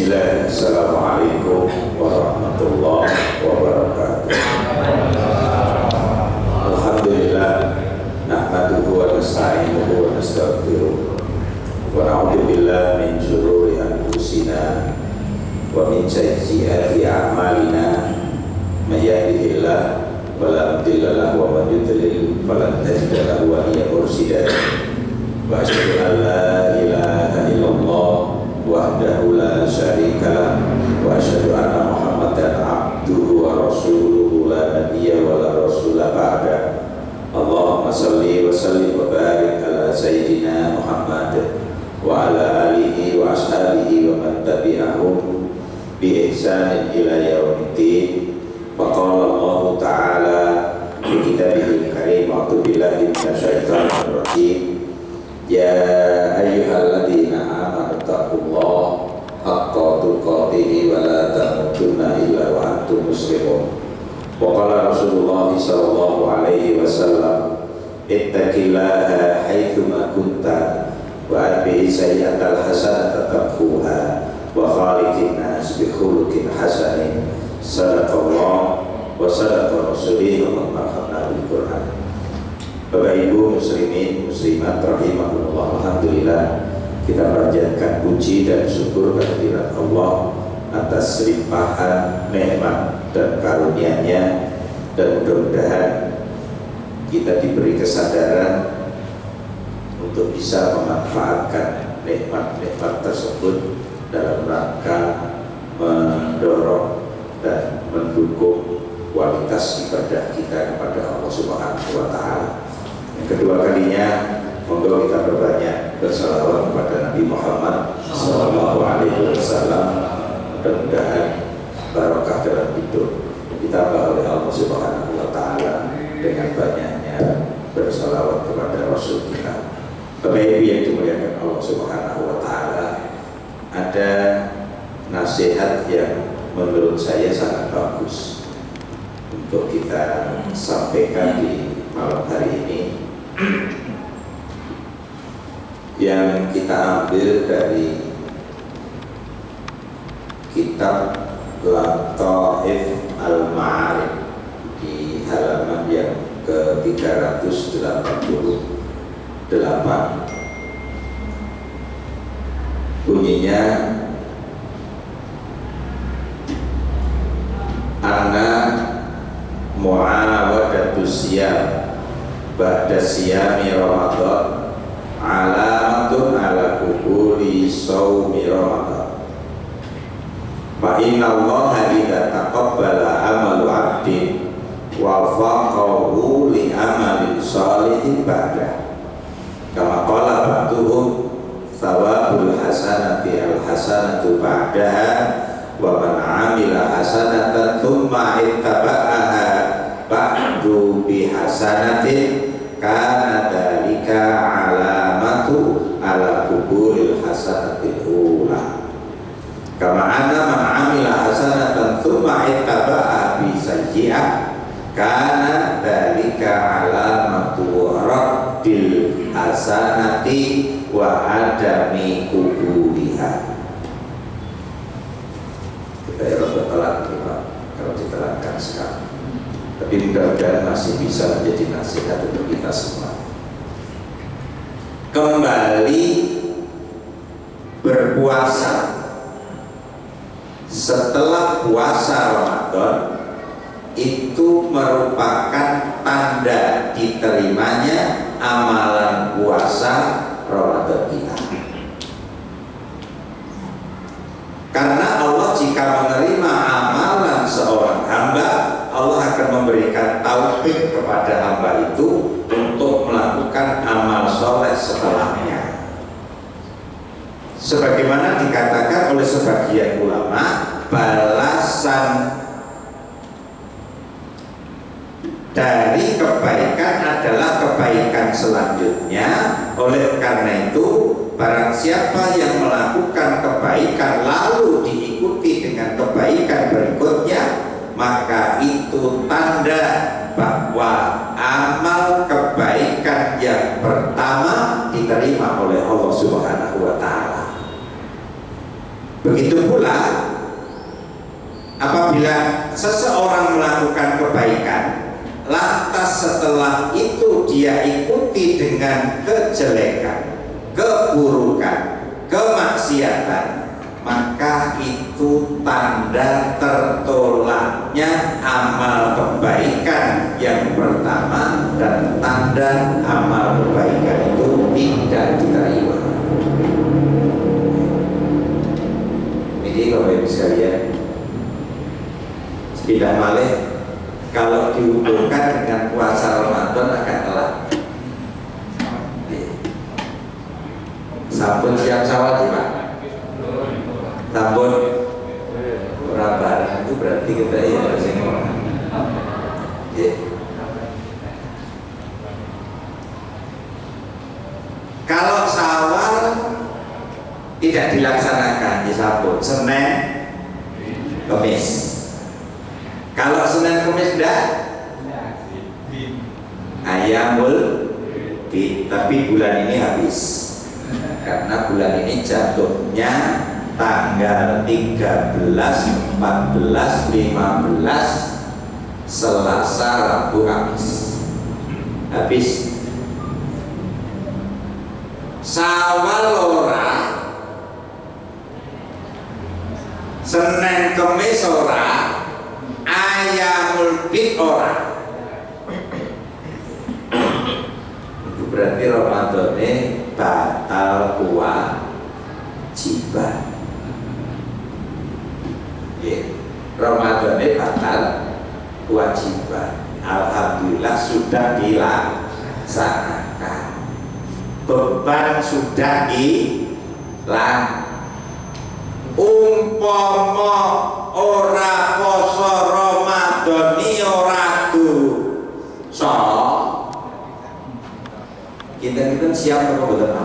Bismillah, Assalamualaikum warahmatullahi wabarakatuh. Alhamdulillah, nahmaduhu wa nasta'inuhu wa nastaghfiruh wa na'udzu billahi min syururi anfusina wa min sayyiati a'malina. May yahdihillahu fala mudilla lahu wa man yudlil falan tajida lahu waliyyan mursyida. Wa asyhadu an la ilaha illallah wahdahu la syarika lah wa asyhadu anna Muhammadan abduhu wa rasuluhu la nabiyya wa la rasula ba'da. Allahumma salli wa sallim wa barik ala sayyidina Muhammad wa ala alihi wa ashabihi wa man tabi'ahum bi ihsanin ila yaumiddin. Wa qala Allah ta'ala fi kitabihil karim, a'udzu billahi minasyaitonir rajim. Ya ayyuhalladzina amanu taqullaha haqqa tuqatih wa la tamutunna illa wa antum muslimun. Wa qala Rasulullah sallallahu alaihi wasallam, ittaqillaha haitsu ma kunta wa atbi sayyi'atal hasanata tamhuha wa khaliqin nas bi khuluqin hasanin. Sadaqallah wa sadaqa rasulih wa baraka bil Qur'an. Bapak Ibu muslimin muslimat rahimahullah, alhamdulillah kita panjatkan puji dan syukur kehadirat Allah atas limpahan nikmat dan karunia-Nya, dan mudah-mudahan kita diberi kesadaran untuk bisa memanfaatkan nikmat-nikmat tersebut dalam rangka mendorong dan mendukung kualitas ibadah kita kepada Allah Subhanahu wa Ta'ala. Yang kedua kalinya, monggo kita perbanyak bersalawat kepada Nabi Muhammad sallallahu alaihi wasallam. Mudah-mudahan barokah dalam hidup ditambah oleh Allah Subhanahu wa Ta'ala dengan banyaknya bersalawat kepada Rasul kita. Bapak Ibu yang dimuliakan Allah Subhanahu wa Ta'ala, ada nasihat yang menurut saya sangat bagus untuk kita sampaikan di malam hari ini, yang kita ambil dari kitab Lataif Al-Ma'arif di halaman yang ke-388. Bunyinya, anna mu'awadatus siyam ba'da siyami Ramadan alamatun ala kubuli sawmi Ramadan. Fa inna allaha idha taqabbala amalu abdin wa faqahu li amalin salihin ba'da, kama qala ba'duhum thawabul hasanati al hasanatu ba'daha wa man amila hasanatan thumma ittaba'aha ba'du bi hasanatin kana dalika alamatu ala kubulil hasanatil ula, kama anna man amila hasanatan thumma ittaba'a bi sayyi'ah kana dalika alamatu raddil hasanati wa adami kubuliha. Kita ya Rabbal Alamin, Pak, kalau diterangkan sekarang, tapi mudah-mudahan masih bisa menjadi nasihat untuk kita semua. Kembali berpuasa setelah puasa Ramadan itu merupakan tanda diterimanya amalan puasa Ramadan kita. Karena Allah jika menerima amalan seorang hamba, Allah akan memberikan taufik kepada hamba itu untuk melakukan amal soleh setelahnya. Sebagaimana dikatakan oleh sebagian ulama, balasan dari kebaikan adalah kebaikan selanjutnya. Oleh karena itu, barang siapa yang melakukan kebaikan lalu diikuti dengan kebaikan berikutnya, maka itu tanda bahwa amal kebaikan yang pertama diterima oleh Allah Subhanahu wa Ta'ala. Begitu pula apabila seseorang melakukan kebaikan, lantas setelah itu dia ikuti dengan kejelekan, keburukan, kemaksiatan, maka itu tanda tertolaknya amal kebaikan yang pertama, dan tanda amal kebaikan itu tidak diterima. Jadi Bapak Ibu sekalian, tidak malih kalau dihubungkan dengan puasa Ramadan akan telat. Sampun siap sawat ya Pak? Sampun Rabarang itu berarti kita ya harus kalau Syawal tidak dilaksanakan di Sabtu, Senin, Kamis. Kalau Senin Kamis enggak, Ayamul Bid, tapi bulan ini habis karena bulan ini jatuhnya tanggal 13, 14, 15, Selasa, Rabu, Kamis, habis. Syawal ora, Senin Kamis ora, Ayamul Bid ora. Itu berarti Ramadan ini batal kewajiban. Ramadan ini batal kewajiban. Alhamdulillah sudah dilaksanakan. Beban sudah hilang. Umpama ora poso Ramadan iki ora dosa, kita siap apa betul Pak?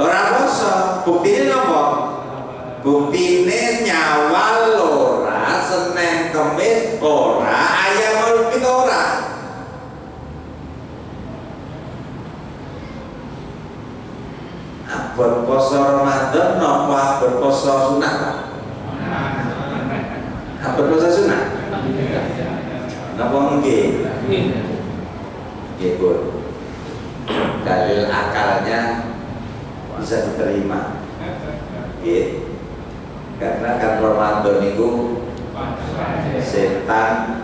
Ora poso, buktine apa? Buktine Nyawal ora, Senin Kamis ora, Ayamul Bid ora. Berposo Ramadan napa berposo sunat Pak? Berposo sunat? Napa nggih? Nggih, Bu. Dalil akalnya bisa diterima. Nggih. Karena kan Ramadan itu setan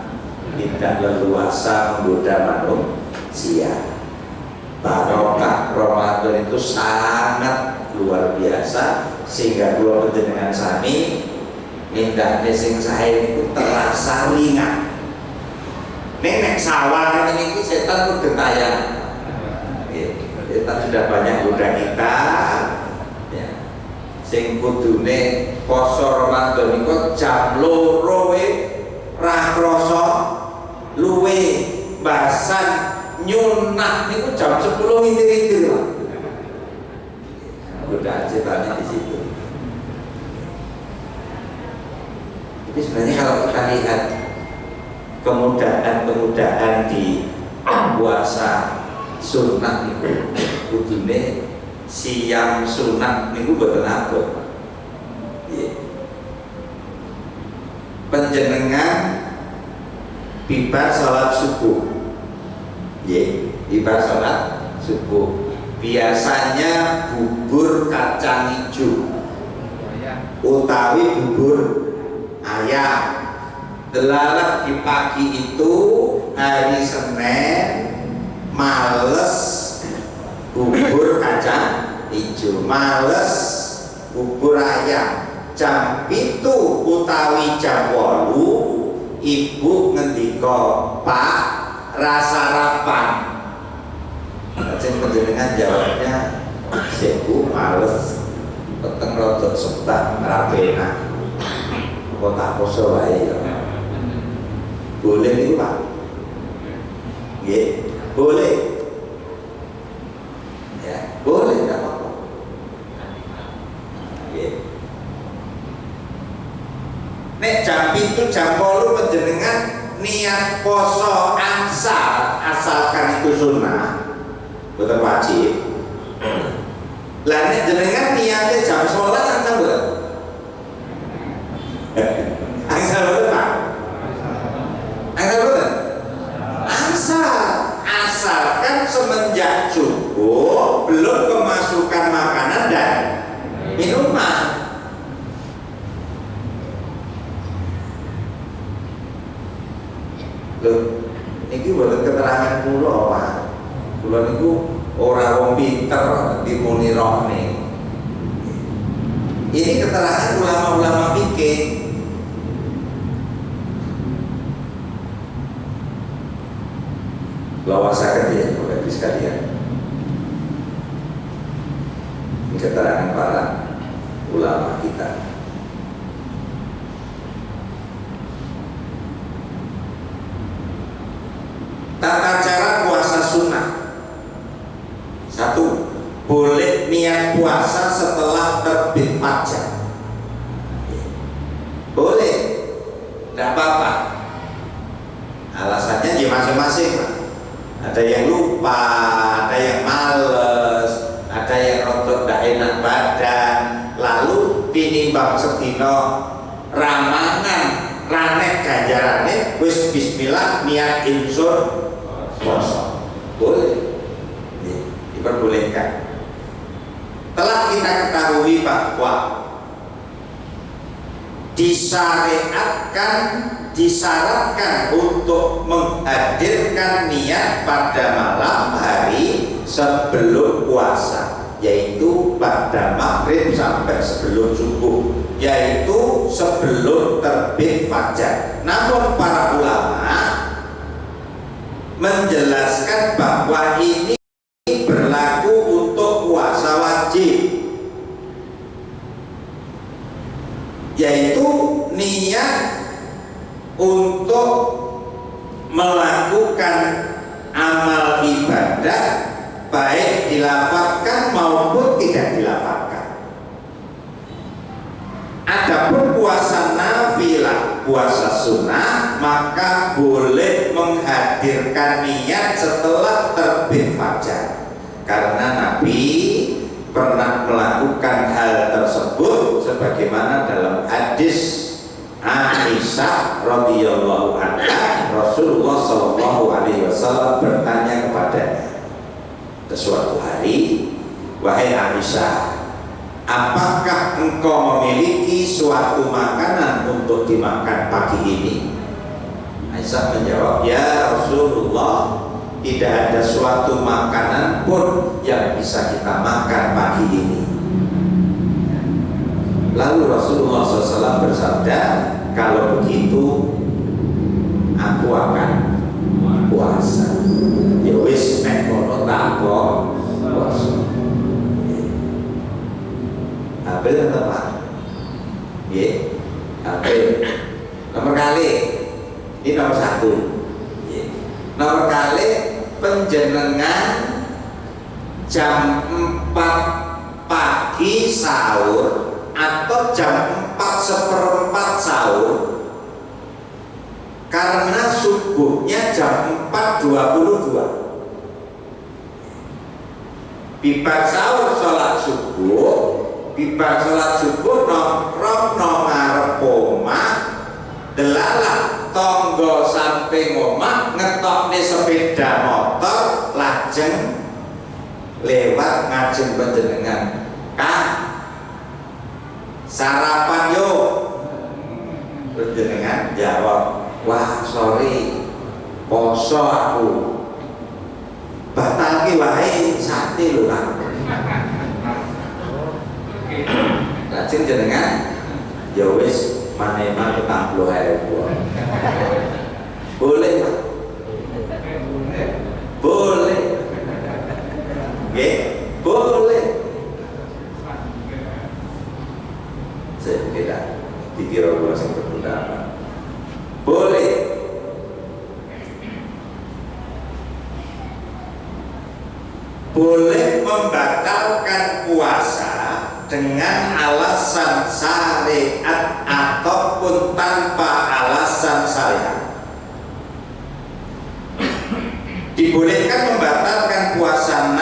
tidak leluasa menggoda manusia. Barokah Ramadan itu sangat luar biasa, sehingga kula panjenengan sami mindahne sing sae niku terasa ringan. Nek sawal ini setan pun gentayangan. Setan sudah banyak goda kita. Ya. Sing kudune poso Ramadan niku jam 2 ra krasa luwe basan nyunat niku jam 10 ngintir-ngintir Pak. Godaan setannya di situ. Jadi sebenarnya kalau kita lihat kemudahan di puasa sunat niku kudune siang sunat niku boten abot. Panjenengan bibar salat subuh. Ibarat sholat subuh biasanya bubur kacang hijau utawi bubur ayam. Delalah di pagi itu hari Senin males bubur kacang hijau, males bubur ayam. Jam itu utawi jam 8 ibu ngendika, Pak rasa rapan. Sing panjenengan jawabnya, "Sebu males, peteng rodok sebat rapena." Kok tak poso wae ya. Boleh niku Pak? Nggih, boleh. Ya, boleh enggak apa-apa. Nggih. Nek jam itu jam 8 panjenengan niat poso asalkan itu sunnah, Boten wajib. Lah nek jenengan niate jam 11 angsal boten? Angsal boten, Pak? Angsal boten? Angsal. Asalkan semenjak subuh belum kemasukan makanan dan minuman. Loh, ini boten keterangan kula, Pak. Kula niku ora wong pinter dimuni rohne. Ini keterangan ulama-ulama fikih. Lawasaken ya, Bapak Ibu sekalian. Ini keterangan para ulama kita. Tata cara puasa sunnah. Satu, boleh niat puasa setelah terbit fajar. Boleh, tidak apa-apa. Alasannya ya masing-masing, Pak. Ada yang lupa, ada yang males, ada yang rotot tidak enak badan. Lalu tinimbang sedino ramangan ranek ganjarane wis bismillah niat insur puasa. Boleh, diperbolehkan. Telah kita ketahui bahwa disyaratkan untuk menghadirkan niat pada malam hari sebelum puasa, yaitu pada maghrib sampai sebelum subuh, yaitu sebelum terbit fajar. Namun para ulama menjelaskan bahwa ini berlaku untuk puasa wajib, yaitu niat untuk melakukan amal ibadah baik dilafalkan maupun tidak dilafalkan. Adapun puasa nafilah, puasa sunnah, maka boleh menghadirkan niat setelah terbit fajar, karena Nabi pernah melakukan hal tersebut sebagaimana dalam hadis Aisyah radhiyallahu anha. Rasulullah sallallahu alaihi wasallam bertanya kepadanya suatu hari, "Wahai Aisyah, apakah engkau memiliki suatu makanan untuk dimakan pagi ini?" Aisyah menjawab, "Ya Rasulullah, tidak ada suatu makanan pun yang bisa kita makan pagi ini." Lalu Rasulullah SAW bersabda, "Kalau begitu aku akan puasa." Ya wis nek kono tak puasa. Ambil atau Pak? Ya, ambil. Nomor kali, ini nomor 1. Ya. Nomor kali, penjenengan jam 4 pagi sahur atau jam 4:04 sahur, karena subuhnya jam 4:22. Bibar sahur sholat subuh nongkrong nang ngarep omah, delalah tonggo samping omah ngetokne sepeda motor lajeng lewat ngajeng panjenengan, "Kak, sarapan yuk." Panjenengan jawab, "Wah sorry, poso aku." "Batal ki wae sate lho Kak." Lajeng jenengan ya wis maneman 40.000. Boleh Pak? Boleh. Nggih, boleh. Saya tidak dikira kula sing berpendapat. Boleh. Boleh membatalkan puasa dengan alasan syariat ataupun tanpa alasan syariat. Dibolehkan membatalkan puasa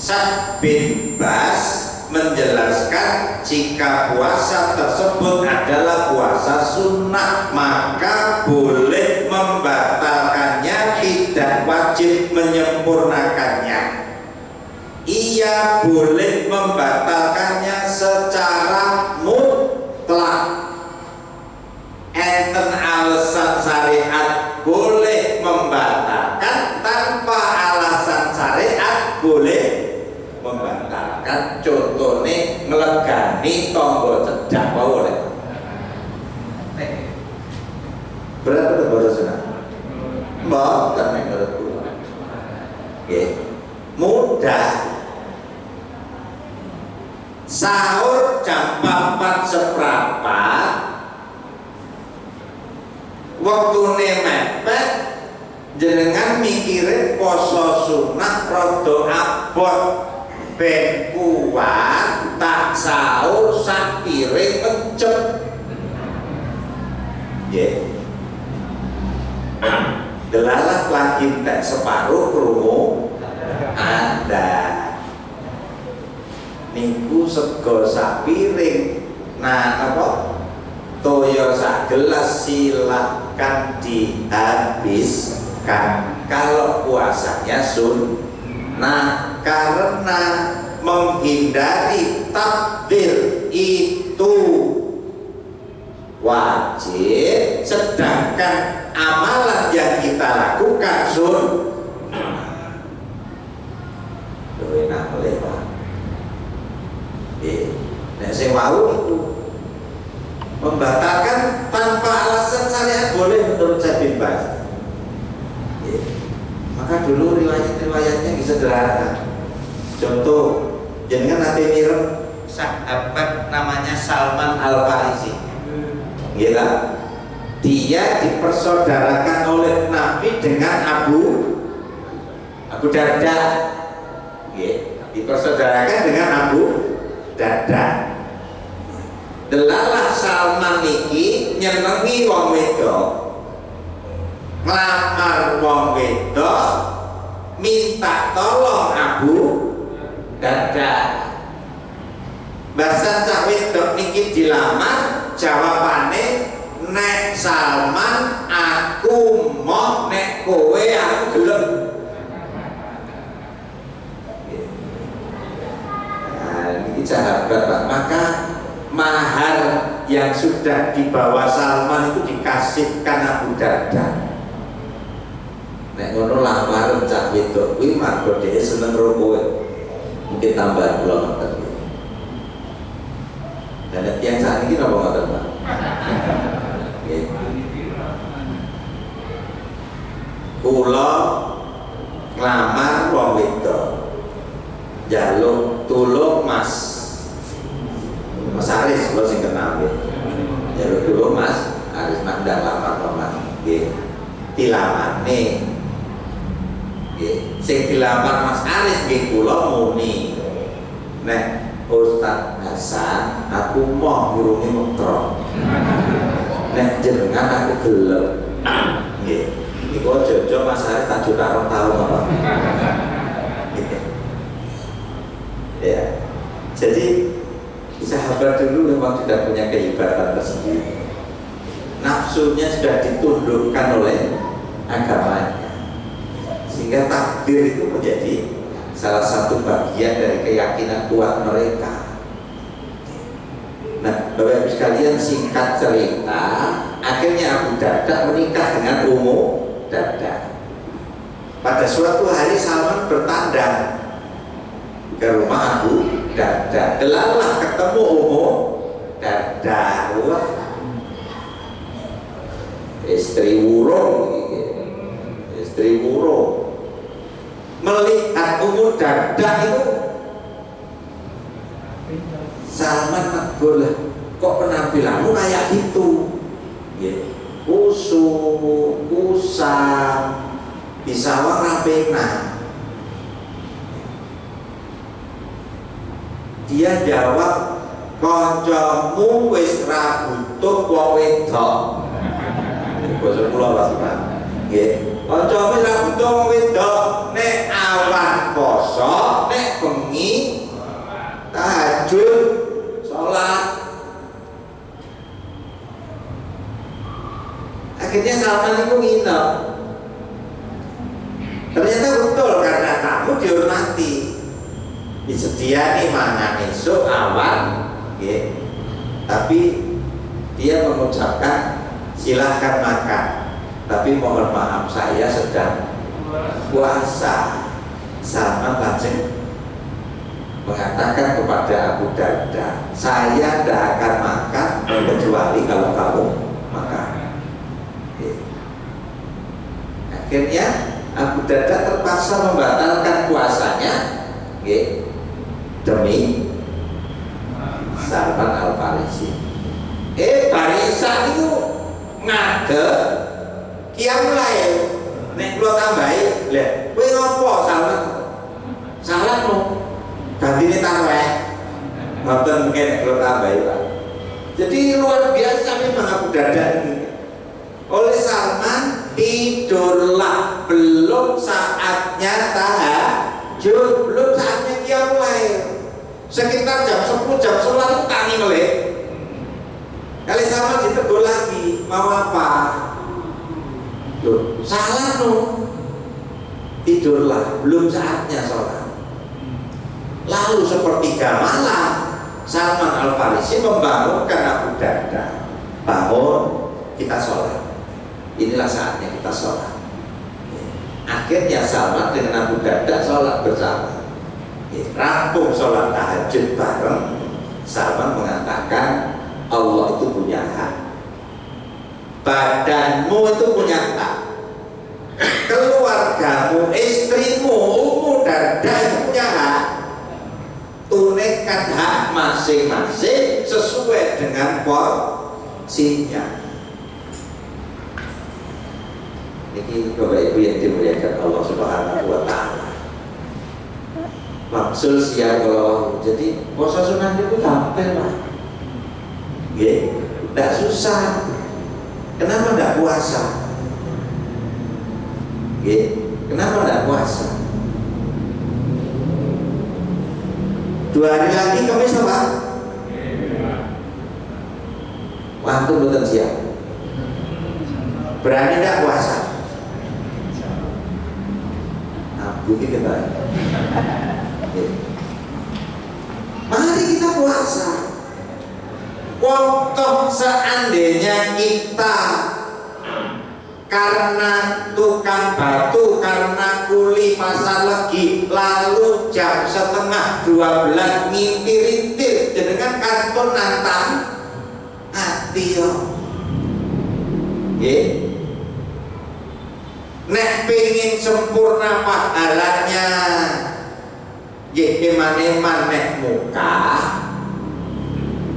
Sa'd bin Bas menjelaskan jika puasa tersebut adalah puasa sunnah maka boleh membatalkannya, tidak wajib menyempurnakannya. Ia boleh membatalkannya secara mutlak. Enten alasan syariat boleh membatalkan, tanpa alasan syariat boleh membatalkan. Contohnya ngelegani tonggo cedak boleh. Berapa tuh baru senang? Mbak, kan menurut gua. Oke, mudah. Sahur jam 4 seperempat, waktune mepet, jenengan mikirin poso sunah rodo abot ben kuat tak sahur sak piring mencep. Nggih. Delalah lagi tak separuh krungu ada. Niku sego sak piring. Nah, apa? Toyo sak gelas silakan dihabiskan kalau puasanya sunnah, karena menghindari takdir itu wajib, sedangkan amalan yang kita lakukan sunnah. Enak boleh Pak. Nek sing wau itu membatalkan tanpa alasan syariat boleh menurut Sa'd bin Bas. Maka dulu riwayat-riwayatnya bisa sederhana. Contoh, jangan nanti mirip sahabat namanya Salman Al-Farisi. Gila. Dia dipersaudarakan oleh Nabi dengan Abu Darda. Dipersaudarakan dengan Abu Darda. Delalah Salman niki nyenengi wong wedok, nglamar wong wedok, minta tolong Abu Darda. Bahasa cak wedok niki dilamar, jawabane, nek Salman aku mau, nek kowe aku gelem. Nah, ini sahabat Pak. Maka mahar yang sudah dibawa Salman itu dikasihkan Abu Darda. Nek ngono lamar cak wedok kuwi margo dhewe seneng karo kowe. Mungkin tambahan kula ngoten. Dan yang saat ini napa ngoten, Pak? Nggih. Kula nglamar wong wedok. Jaluk tulung Mas Aris, kalau sing kenal nggih. Jaluk tulung Mas Aris mandang lamar Mas nggih. Dilamane. Nggih. Sing dilamar Mas Aris nggih kula muni. Nek Ustaz Hasan, aku mau ngurungi metro. Nek jenengan aku gelem. Nggih. Iku jojo Mas Aris tak juta rong taun apa. Ya. Jadi sahabat dulu memang tidak punya kehebatan tersendiri. Nafsunya sudah ditundukkan oleh agamanya, sehingga takdir itu menjadi salah satu bagian dari keyakinan kuat mereka. Nah, Bapak Ibu sekalian, singkat cerita, akhirnya Abu Darda menikah dengan Ummu Darda. Pada suatu hari Salman bertandang ke rumah Abu Darda. Delalah ketemu Ummu Darda, istri wurung. Melihat Ummu Darda itu, Salman negur, kok penampilanmu kayak gitu? Kusuk, kusam, bisa warna. Dia jawab, kancamu wis ra butuh wong wedok. Basa kula Mas Pak. Nggih. Kancamu wis ra butuh wong wedok, nek awan poso, nek Akhirnya Salman itu nginep. Ternyata betul, karena tamu dihormati, disediani mangan esok awan, ya. Tapi dia mengucapkan silahkan makan, tapi mohon maaf saya sedang puasa. Salman langsung mengatakan kepada Abu Darda, saya tidak akan makan kecuali kalau kamu makan. Akhirnya Abu Darda terpaksa membatalkan puasanya demi Salman Al-Farisi. Barisan itu ngadeg kiam lain nek kula tambahi, lha kowe ngopo Salman? Salah no. Gantine tarawih. Mboten mungkin kula tambahi, Pak. Jadi luar biasa memang Abu Darda ini. Oleh Salman, tidurlah, belum saatnya tahajud, belum saatnya qiyamul lail. Sekitar jam 10 jam 11 tangi melek. Kali Salman ditegur lagi, mau apa? Loh, salah no. Tidurlah, belum saatnya sholat. Lalu sepertiga malam Salman Al-Farisi membangunkan Abu Darda, bangun, kita sholat. Inilah saatnya kita sholat. Akhirnya Salman dengan Abu Darda sholat bersama. Rampung sholat tahajud bareng. Salman mengatakan Allah itu punya hak, badanmu itu punya hak, keluargamu, istrimu, Ummu Darda itu punya hak. Tunaikan hak masing-masing sesuai dengan porsinya. Ini Bapak Ibu yang dimuliakan Allah Subhanahu wa Ta'ala. Maksud siang kalau jadi puasa sunnah itu gampang lah. Tidak susah. Kenapa tidak puasa? Kenapa tidak puasa? 2 hari lagi Kamis apa? Waktu bukan siang. Berani tidak puasa? Bukti kita. Mari kita puasa. Contoh seandainya kita karena tukang batu, karena kuli pasar legi, lalu jam 11:30 ngimpi-rintir jenengan kanton nantang hati yo. Nek pengen sempurna pahalanya, eman-eman nek muka,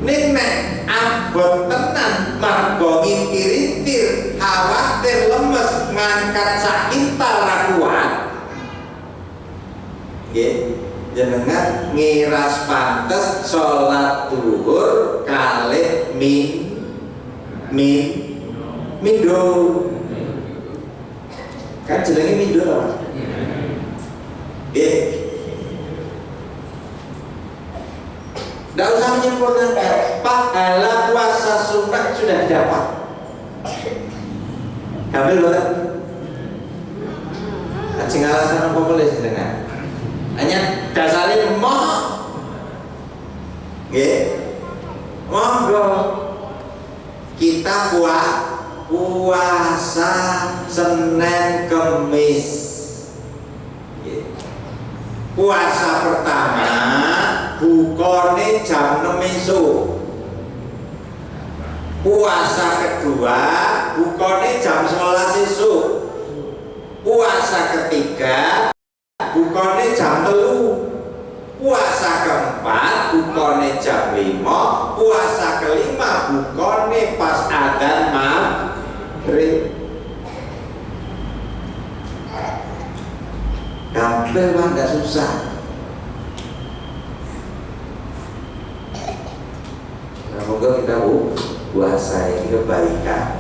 nek abot tenan margo ngimpi-rintir, khawatir lemes ngangkat sakintal rakuan. Jenengan ngiras pantes sholat duhur kalih mindo. Kan jenenge mindo apa? Tidak usah menyempurnakan, pahala puasa sunnah sudah dapat. Kami loh, ajeng alasan apa boleh dengan? Hanya dasarnya monggo kita puasa Senin Kemis. Puasa pertama bukane jam 6 esuk. Puasa kedua bukane jam 11 esuk. Puasa ketiga bukane jam 3. Puasa keempat bukane jam 5. Puasa kelima bukane pas adzan maghrib. Gampang mah, nggak susah. Semoga kita puasa ini kebaikan.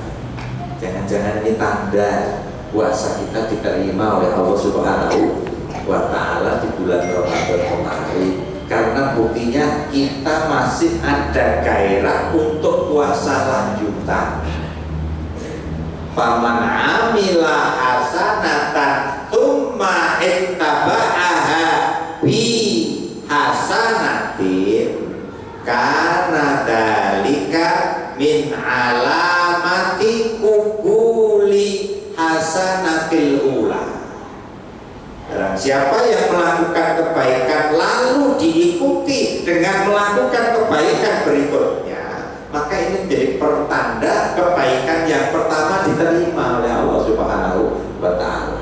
Jangan-jangan ini tanda puasa kita diterima oleh Allah Subhanahu wa Ta'ala di bulan Ramadan kemarin. Karena buktinya kita masih ada gairah untuk puasa lanjutan. faman amila hasanatan tsumma ittaba'aha bi hasanatin kana dalika min alamati kubuli hasanatil ula. Dan siapa yang melakukan kebaikan lalu diikuti dengan melakukan kebaikan berikutnya, maka ini menjadi pertanda kebaikan yang pertama diterima oleh Allah Subhanahu wa Ta'ala.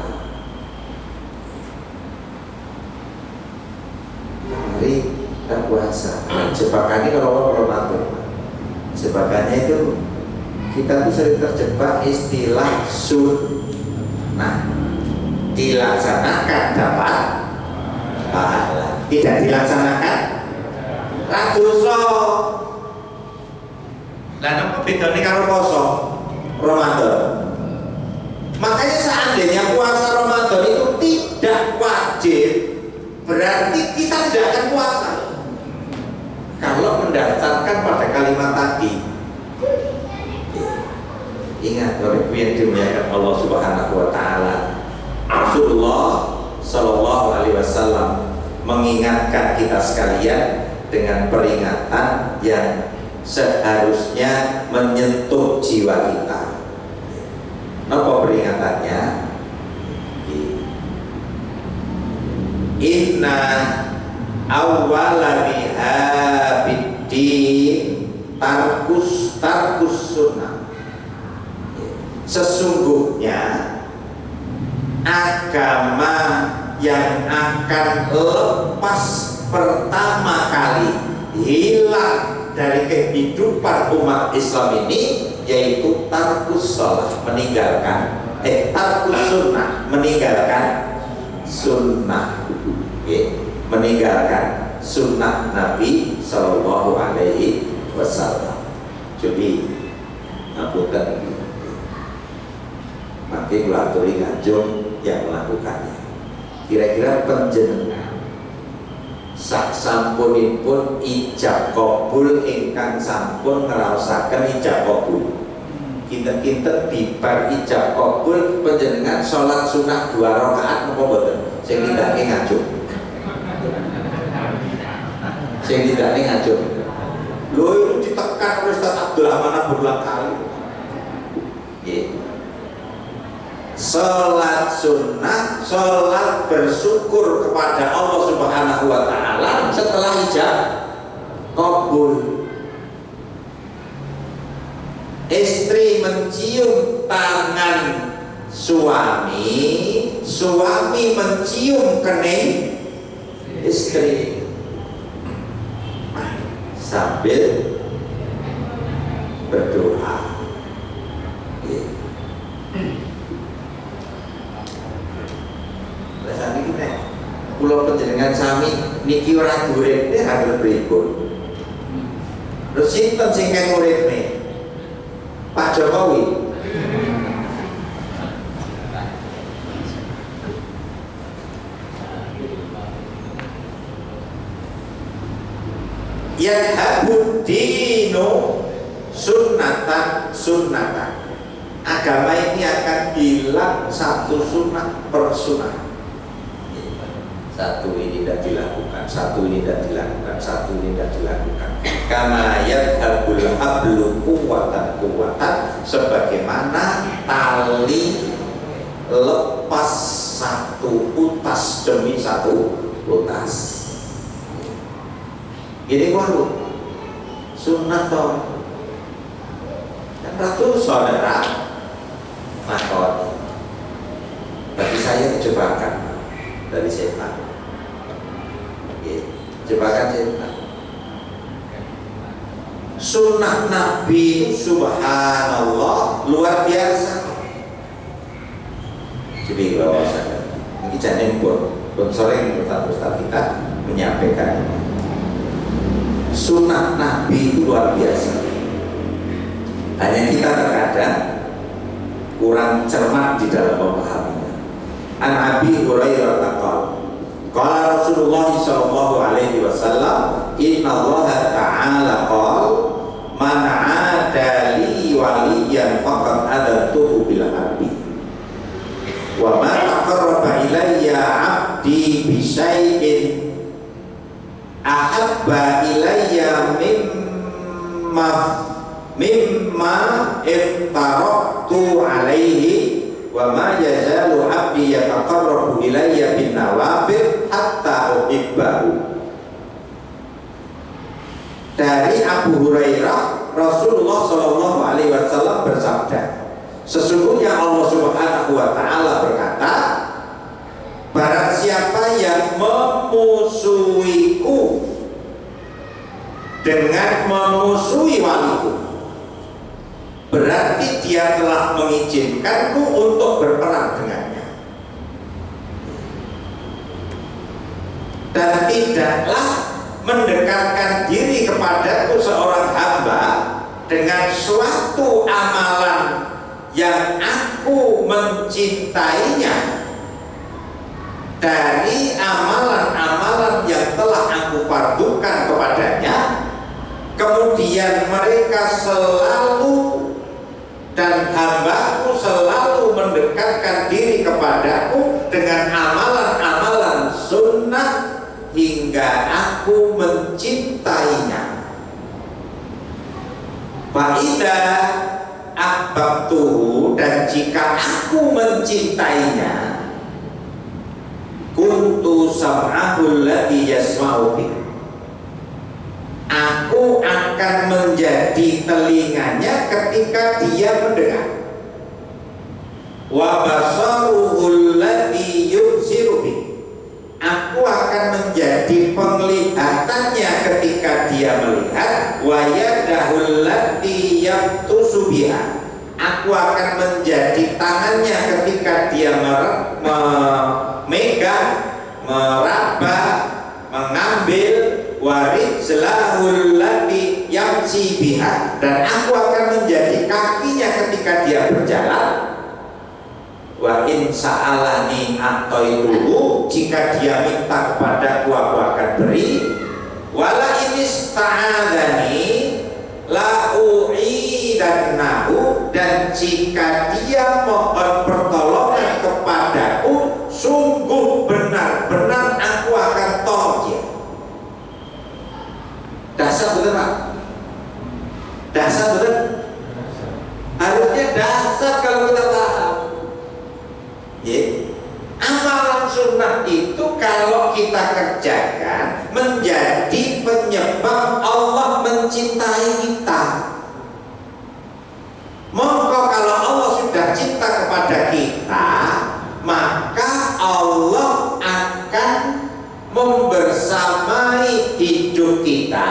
Mari kita puasa. Jebakannya kalau Ramadan, jebakannya itu kita tuh sering terjebak istilah sunnah. Dilaksanakan dapat pahala, tidak dilaksanakan radoso. Lah napa bedane karo poso Ramadan? Makanya seandainya puasa Ramadan itu tidak wajib, berarti kita tidak akan puasa. Kalau mendasarkan pada kalimat tadi, ingat Bapak yang dimuliakan Allah Subhanahu wa Ta'ala, Rasulullah Shallallahu Alaihi Wasallam mengingatkan kita sekalian dengan peringatan yang seharusnya menyentuh jiwa kita. Apa peringatannya? Inna awwala biha biddin tarkus sunnah. Sesungguhnya agama yang akan lepas pertama kali hilang dari kehidupan umat Islam ini yaitu tarkus shalah, tarkus sunnah, meninggalkan sunnah, meninggalkan sunnah Nabi Sallallahu Alaihi Wasallam. Jadi ngapunten, nanti kulaturi ngajung yang melakukannya. Kira-kira panjenengan sak sampunipun ijab kabul ingkang sampun ngraosaken ijab kabul, kinten-kinten bibar ijab kabul panjenengan sholat sunah 2 rakaat napa mboten? Sing tindake ngajung, sing tindake ngajung. Lho itu ditekan oleh Ustaz Abdul Rahman berulang kali. Nggih. Sholat sunnah, sholat bersyukur kepada Allah Subhanahu wa Ta'ala setelah ijab kabul. Istri mencium tangan suami, suami mencium kening istri sambil berdoa. Kula panjenengan sami niki ora urip hadir pripun. Terus sinten sing kang uripe? Pak Jokowi. Yadhabud dinu sunnatan. Agama ini akan hilang satu sunnah per sunnah. Satu ini tidak dilakukan, satu ini tidak dilakukan, satu ini tidak dilakukan. Kama yadhabul hablu quwwatan, sebagaimana tali lepas satu utas demi satu utas. Ini walu sunnah toh. Dan ratu saudara makoni. Bagi saya jebakan dari setan. Jebakan setan. Sunnah Nabi subhanallah luar biasa. Jadi bahwa saya ini jangan pun sering ustaz kita menyampaikan sunnah Nabi itu luar biasa. Hanya kita terkadang kurang cermat di dalam memahaminya. An Abi Hurairah qala Rasulullah sallallahu alaihi wasallam, inna Allah ta'ala qala man 'ada li waliyan faqad adantuhu bil ahabba ilayya mimma iftaratu alaihi wa ma yazalu abdi yataqarrabu ilayya bin nawafil hatta uhibbahu. Dari Abu Hurairah, Rasulullah Shallallahu Alaihi Wasallam bersabda, sesungguhnya Allah Subhanahu Wa Taala berkata, barang siapa yang memusuhiku dengan memusuhi waliku, berarti dia telah mengizinkanku untuk berperang dengannya. Dan tidaklah mendekatkan diri kepadaku seorang hamba dengan suatu amalan yang aku mencintainya dari amalan-amalan yang telah aku fardukan kepadanya, kemudian mereka selalu dan hambaku selalu mendekatkan diri kepadaku dengan amalan-amalan sunnah hingga aku mencintainya. Fa'idha ahbabtuhu, dan jika aku mencintainya, kuntu sam'ahul ladzi yasma'u bi, aku akan menjadi telinganya ketika dia mendengar, wa basaruhul ladzi yubsiru bi, aku akan menjadi penglihatannya ketika dia melihat, wa yadahul lati yabtusu biha, aku akan menjadi tangannya ketika dia memegang, meraba, mengambil, warijlahul lati yamsi biha, dan aku akan menjadi kakinya ketika dia berjalan. Wa in sa'alani a'taituhu, jika dia minta kepadaku aku akan beri. Wala in ista'adzani la u'idannahu, dan jika dia mohon pertolongan kepadaku, sungguh benar-benar aku akan tolong dia. Dasar betul Pak? Dasar betul? Harusnya dasar kalau kita paham. Amalan sunnah itu kalau kita kerjakan menjadi penyebab Allah mencintai kita. Maka kalau Allah sudah cinta kepada kita, maka Allah akan membersamai hidup kita,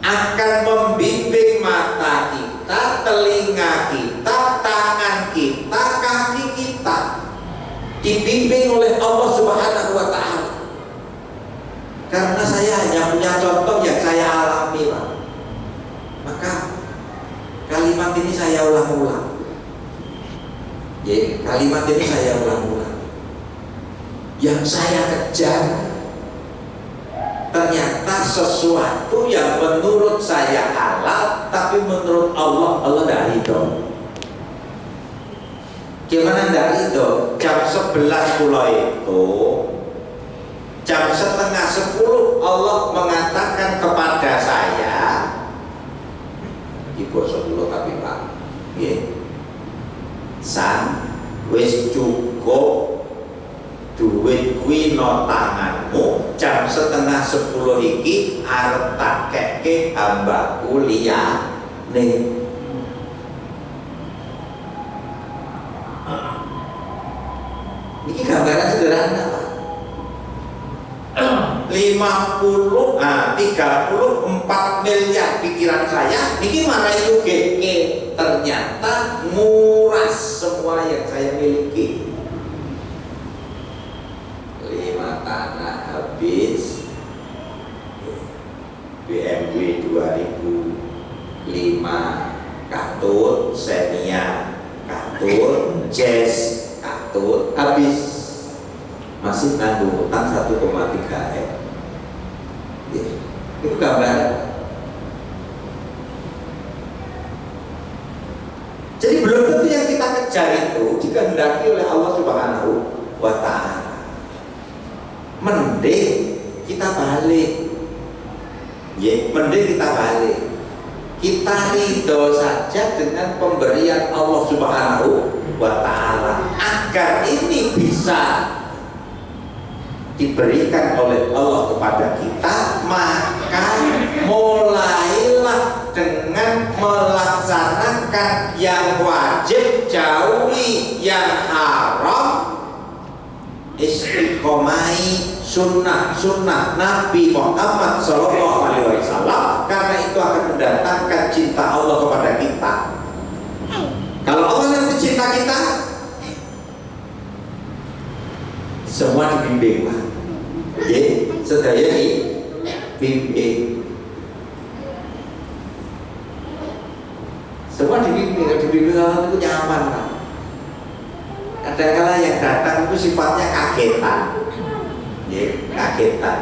akan membimbing mata kita, telinga kita, tangan kita, kaki kita, dibimbing oleh Allah Subhanahu wa Ta'ala. Karena saya hanya punya contoh yang saya alami, Pak. Maka kalimat ini saya ulang-ulang. Kalimat ini saya ulang-ulang. Yang saya kejar ternyata sesuatu yang menurut saya halal, tapi menurut Allah tidak ridho. Gimana tidak ridho? Jam 11 pulau itu, jam setengah 10 Allah mengatakan kepada saya, di bosok dulu tapi Pak, san wis cukup duit kuwi no tanganmu, jam setengah 10 iki arep tak keke hambaku liyane. Ini gambaran sederhana Pak. 34 miliar pikiran saya, ini mana itu ternyata murah semua yang saya miliki. 5 tanah habis, BMW 2005 katut, Xenia katut, Jazz katut, habis, masih nanggung utang 1,3 M. Itu gambaran. Jadi belum tentu yang kita kejar itu dikehendaki oleh Allah Subhanahu wa Ta'ala. Mending kita balik, Ya, mending kita balik. Kita ridho saja dengan pemberian Allah Subhanahu wa Ta'ala, agar ini bisa diberikan oleh Allah kepada kita. Maka mulailah dengan melaksanakan yang wajib, jauhi yang haram, istiqomai sunnah Nabi Muhammad SAW, karena itu akan mendatangkan cinta Allah kepada kita. Kalau Allah nanti cinta kita, semua dibimbing, Pak. Sedaya dibimbing. Semua dibimbing orang itu nyaman, Pak. Kadang-kadang yang datang itu sifatnya kagetan. Kagetan.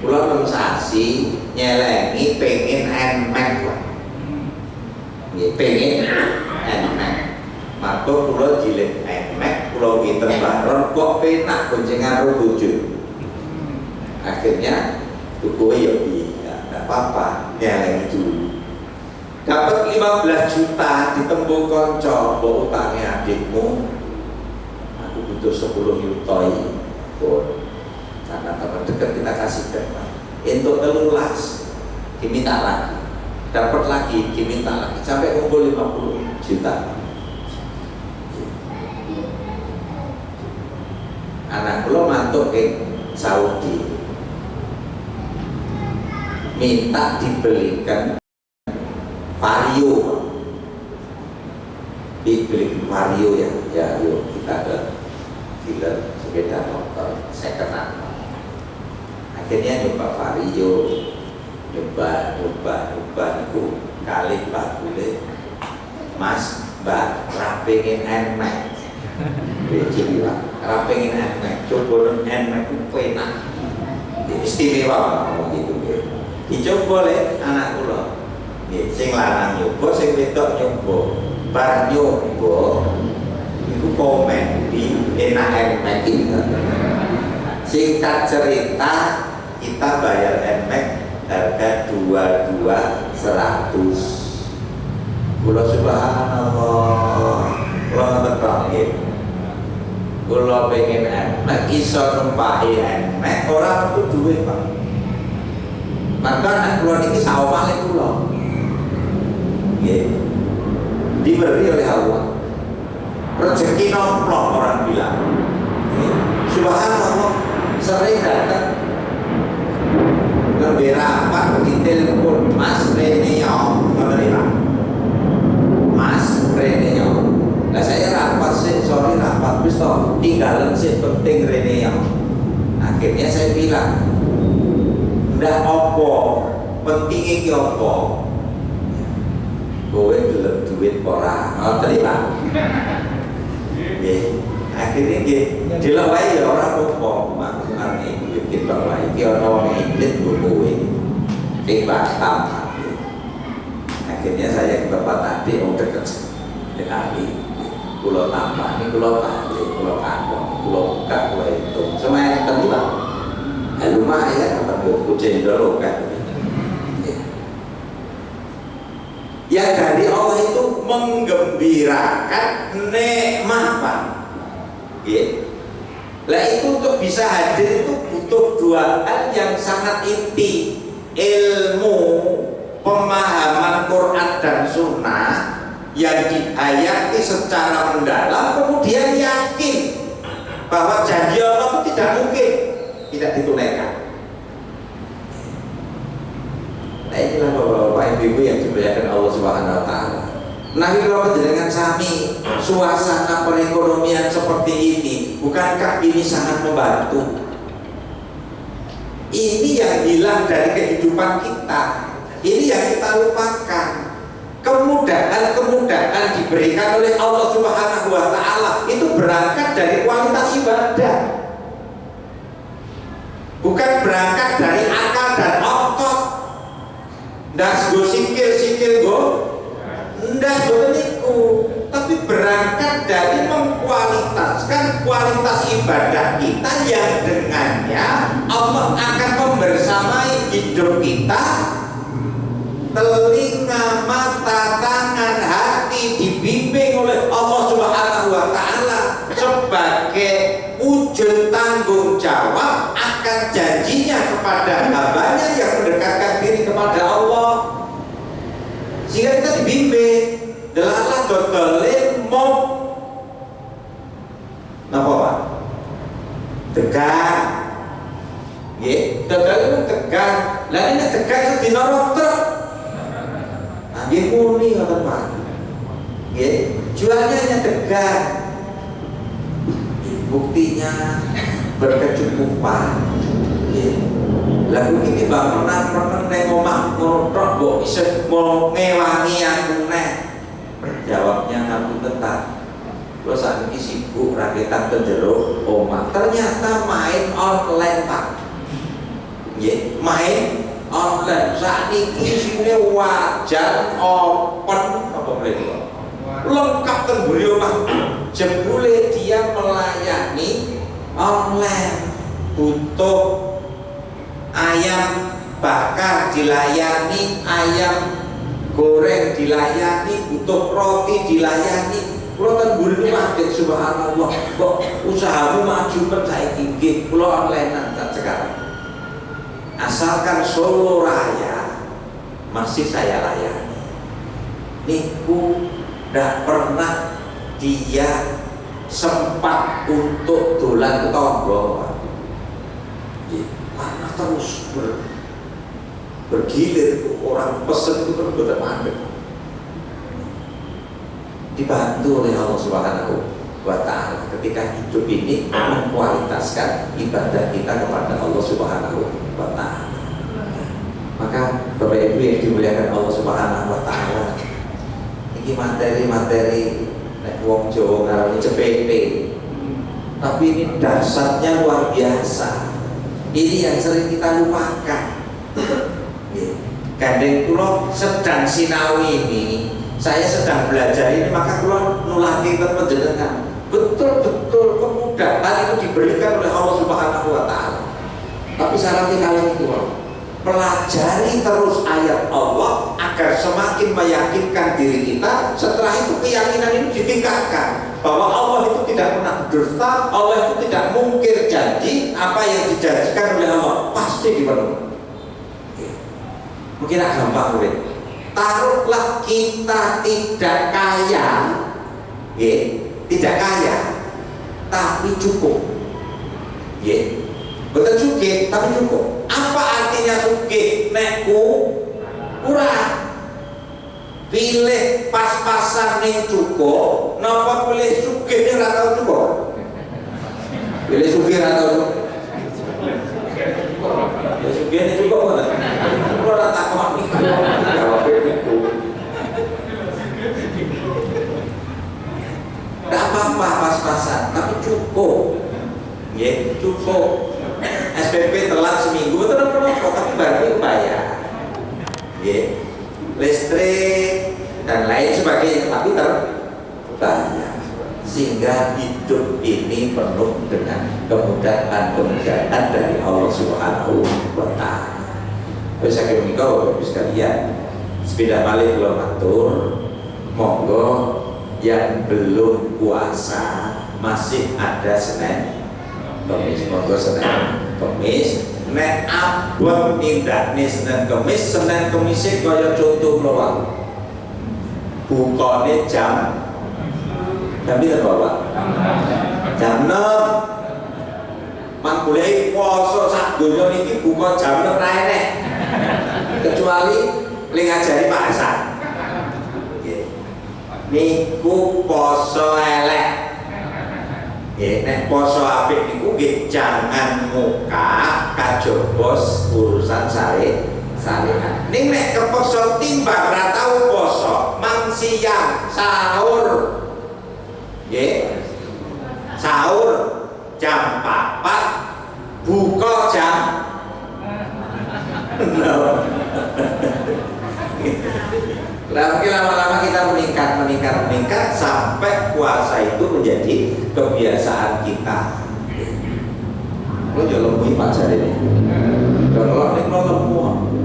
Kula nang sasi nyelengi pengen enmek, Pak. Pengen enmek. Maka kula jilid enmek, kula ngiten baron kok penak goncengan karo bojo. Akhirnya tuku ya enggak apa-apa, nyelengi dulu. Dapat 15 juta ditembung kanca, mbok utange adikmu. Aku butuh 10 juta iki. Karena teman dekat kita kasihkan, Pak. Untuk 13 diminta lagi, dapat lagi, diminta lagi, sampai kumpul 50 juta. Anak lo mantuk ke Saudi, minta dibelikan Vario, dibeli Vario ya yuk kita ke dealer sepeda motor, saya kenal. Akhirnya nyoba Vario, nyoba itu kali Pak boleh, Mas Mbak rapingin enmek, biji Pak, rapingin enmek, coba enmek itu enak, istimewa ngomong gitu. Dicoba oleh anak kula, sing lanang nyoba, sing wedok nyoba, bar nyoba, itu komen di enak enmek itu. Singkat cerita, kita bayar enmek harga 22.100. Kula subhanallah, kula ngerti. Kula pengen enmek, iso numpahi enmek, orang itu duit, Pak. Maka anak kula niki sawale kula. Nggih. Diberi oleh Allah. Rezeki nomplok orang bilang. Subhanallah, sering datang lebih rapat ditelepon Mas Reneo, Mas Reneo. Nah saya rapat sih, sorry rapat, bis toh tinggalan sih penting Reneo. Akhirnya saya bilang, ndak opo, penting iki opo. Kowe gelem duit ora, terima. Akhirnya dilok wae ya ora apa-apa, maksudan iki kita wae iki ana wong iblis kowe. Sing Batam. Akhirnya saya ke tempat tadi wong deket sekali. Kula tambah ini kula balik, kula kandung, kula buka, kula hitung. Semuanya terima. Lumayan apa kucing dulu kan. Ya dari Allah itu menggembirakan nikmat, Pak. Lah itu untuk bisa hadir itu butuh dua hal yang sangat inti, ilmu, pemahaman Quran dan Sunnah yang diayati secara mendalam, kemudian yakin bahwa janji Allah itu tidak mungkin tidak ditunaikan. Nah inilah bapak-bapak ibu yang dimuliakan Allah Subhanahu Wa Taala. Nah kalau dengan sami suasana perekonomian seperti ini, bukankah ini sangat membantu? Ini yang hilang dari kehidupan kita, ini yang kita lupakan. Kemudahan diberikan oleh Allah Subhanahu Wa Taala itu berangkat dari kualitas ibadah, bukan berangkat dari akal dan otot. Das go sikil go, ndak niku, tapi berangkat dari mengkualitaskan kualitas ibadah kita yang dengannya Allah akan membersamai hidup hidup kita, telinga, mata, tangan, hati dibimbing oleh Allah Subhanahu wa Ta'ala sebagai wujud tanggung jawab akan janjinya kepada hambanya yang mendekatkan diri kepada Allah, sehingga kita dibimbing delalah dodolim mau napa Pak? Tegang, ya, dodolim tegang. Lah ini tegang itu dina truk. Nggih muni ngoten Pak. Nggih, jualnya hanya tegang. Buktinya berkecukupan. Nggih. Lalu iki bang menang neng omah ngono tok mbok isih mau ngewangi aku neh. Jawabnya ngaku tetap. Kula sakniki sibuk rakitan teng jero omah. Ternyata main online Pak. Nggih, main online. Sakniki isine wajan open apa mriki. Lengkap teng mburi omah. Jebule dia melayani online. Butuh ayam bakar dilayani, ayam goreng dilayani, butuh roti dilayani. Kula ten mburi kaget subhanallah. Kok usahamu maju men saiki nggih kula online sekarang. Asalkan Solo Raya masih saya layani. Niku ndak pernah dia sempat untuk dolan ke tonggo Pak. Karena terus bergilir orang pesen itu kan betul mandek. Dibantu oleh Allah Subhanahu wa Ta'ala ketika hidup ini mengkualitaskan ibadah kita kepada Allah Subhanahu wa Ta'ala. Maka Bapak Ibu yang dimuliakan Allah Subhanahu wa Ta'ala, ini materi-materi nek wong Jawa ngarani CPP, tapi ini dasarnya luar biasa. Ini yang sering kita lupakan. Gandeng kula sedang sinau ini, saya sedang belajar ini, maka kula nulati panjenengan. Betul-betul kemudahan itu diberikan oleh Allah Subhanahu wa Ta'ala. Tapi syaratnya kalian itu pelajari terus ayat Allah agar semakin meyakinkan diri kita. Setelah itu keyakinan ini ditingkatkan bahwa Allah itu tidak pernah berdusta, Allah itu tidak mungkir janji. Apa yang dijanjikan oleh Allah pasti dipenuhi. Mungkin agak gampang murid. Taruhlah kita tidak kaya, tidak kaya, tapi cukup. Betul sugih tapi cukup. Apa artinya sugih? Nekku kurang. Pilih pas-pasan ning cukup, napa pilih sugih ning ora tau cukup? Pilih sugih ora tau cukup. Ya sugih ning cukup ora. Ora takon iki. Jawab itu. Enggak apa-apa pas-pasan, tapi cukup. Nggih, cukup. SPP telat seminggu terus tapi baru bayar. Listrik dan lain sebagainya tapi terbayar, sehingga hidup ini penuh dengan kemudahan-kemudahan dari Allah Subhanahu wa Ta'ala. Terus saya kira Bapak Ibu sekalian, sepeda balik belum atur, monggo yang belum puasa masih ada Senin Kemis, monggo Senin Kemis. Nek abot nindakne Senin Kemis, Senin Kemise kaya contoh mlawak. Bukane jam pinten Bapak? Jam 6. Man golek poso sak donya niki buka jam 6 ra enek. Kecuali ling ngajari Pak Hasan. Nggih. Niku poso elek. Nek poso apik niku nggih jangan muka kajobos urusan syariat. Ning nek kepeksa timbang ra tau poso, mang siang sahur. Nggih. Sahur jam 4, buka jam 6. Lalu lama-lama kita meningkat sampai puasa itu menjadi kebiasaan kita. Lo jangan lemui Pak Jari ini. Kalau lemui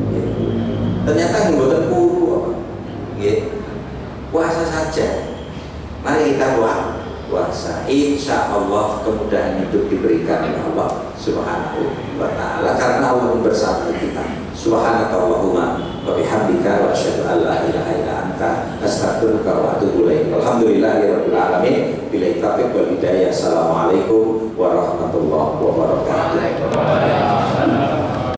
Ternyata mboten puru apa. Nggih. Puasa saja. Mari kita puasa. Insya Allah kemudahan hidup diberikan oleh Allah Subhanahu wa ta'ala, karena Allah bersama kita. Subhanakallahumma wa bihamdika wa asyhadu an la ilaha illa anta astaghfiruka wa atubu ilaik. Alhamdulillahirabbil alamin. Bila taufiq wal hidayah. Assalamualaikum warahmatullahi wabarakatuh.